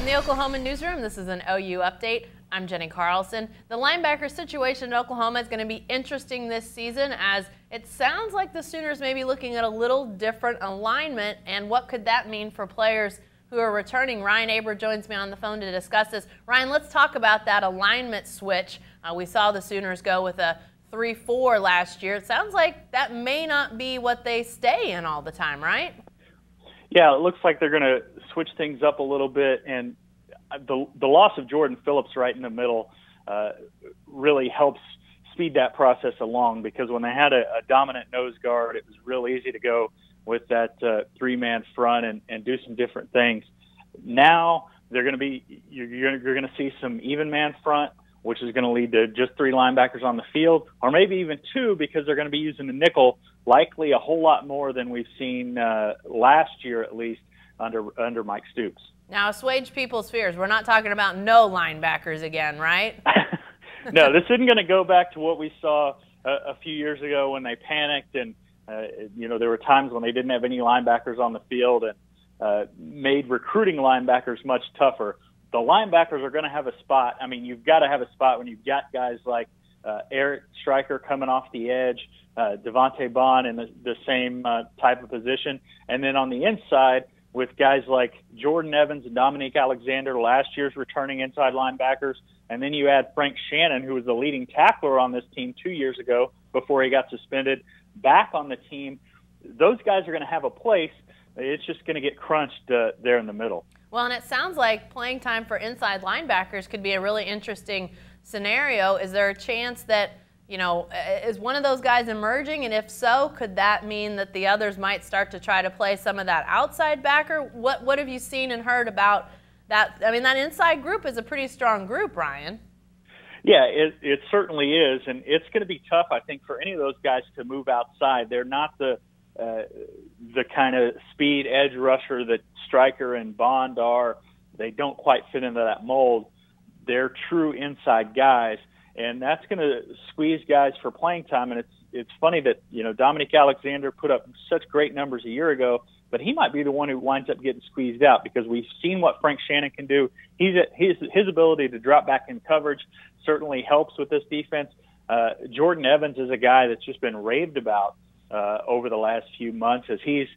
the Oklahoma newsroom, this is an OU update. I'm Jenny Carlson. The linebacker situation in Oklahoma is going to be interesting this season, as it sounds like the Sooners may be looking at a little different alignment. And what could that mean for players who are returning? Ryan Aber joins me on the phone to discuss this. Ryan, let's talk about that alignment switch. We saw the Sooners go with a 3-4 last year. It sounds like that may not be what they stay in all the time, right? Yeah, it looks like they're going to switch things up a little bit, and the loss of Jordan Phillips right in the middle really helps speed that process along, because when they had a dominant nose guard, it was real easy to go with that three-man front and do some different things. Now they're going to be you're going to see some even man front, which is going to lead to just 3 linebackers on the field, or maybe even 2, because they're going to be using the nickel likely a whole lot more than we've seen last year, at least under Mike Stoops. Now, assuage people's fears. We're not talking about no linebackers again, right? No, this isn't going to go back to what we saw a few years ago when they panicked and there were times when they didn't have any linebackers on the field and made recruiting linebackers much tougher. The linebackers are going to have a spot. I mean, you've got to have a spot when you've got guys like Eric Stryker coming off the edge, Devontae Bond in the same type of position. And then on the inside with guys like Jordan Evans and Dominique Alexander, last year's returning inside linebackers. And then you add Frank Shannon, who was the leading tackler on this team 2 years ago before he got suspended, back on the team. Those guys are going to have a place. It's just going to get crunched there in the middle. Well, and it sounds like playing time for inside linebackers could be a really interesting scenario. Is there a chance that, is one of those guys emerging? And if so, could that mean that the others might start to try to play some of that outside backer? What have you seen and heard about that? I mean, that inside group is a pretty strong group, Ryan. Yeah, it certainly is. And it's going to be tough, I think, for any of those guys to move outside. They're not the kind of speed edge rusher that Stryker and Bond are. They don't quite fit into that mold. They're true inside guys, and that's going to squeeze guys for playing time. And it's funny that Dominique Alexander put up such great numbers a year ago, but he might be the one who winds up getting squeezed out, because we've seen what Frank Shannon can do. His ability to drop back in coverage certainly helps with this defense. Jordan Evans is a guy that's just been raved about over the last few months, as he's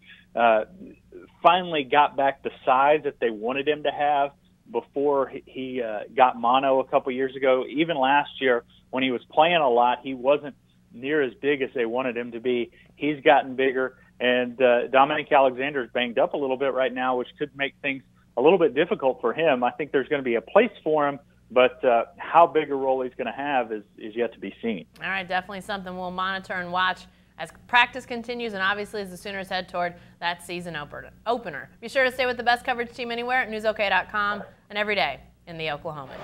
finally got back the size that they wanted him to have before he got mono a couple years ago. Even last year when he was playing a lot, he wasn't near as big as they wanted him to be. He's gotten bigger, and Dominique Alexander is banged up a little bit right now, which could make things a little bit difficult for him. I think there's going to be a place for him, but how big a role he's going to have is yet to be seen. All right, definitely something we'll monitor and watch as practice continues, and obviously as the Sooners head toward that season opener. Be sure to stay with the best coverage team anywhere at newsok.com and every day in the Oklahoman.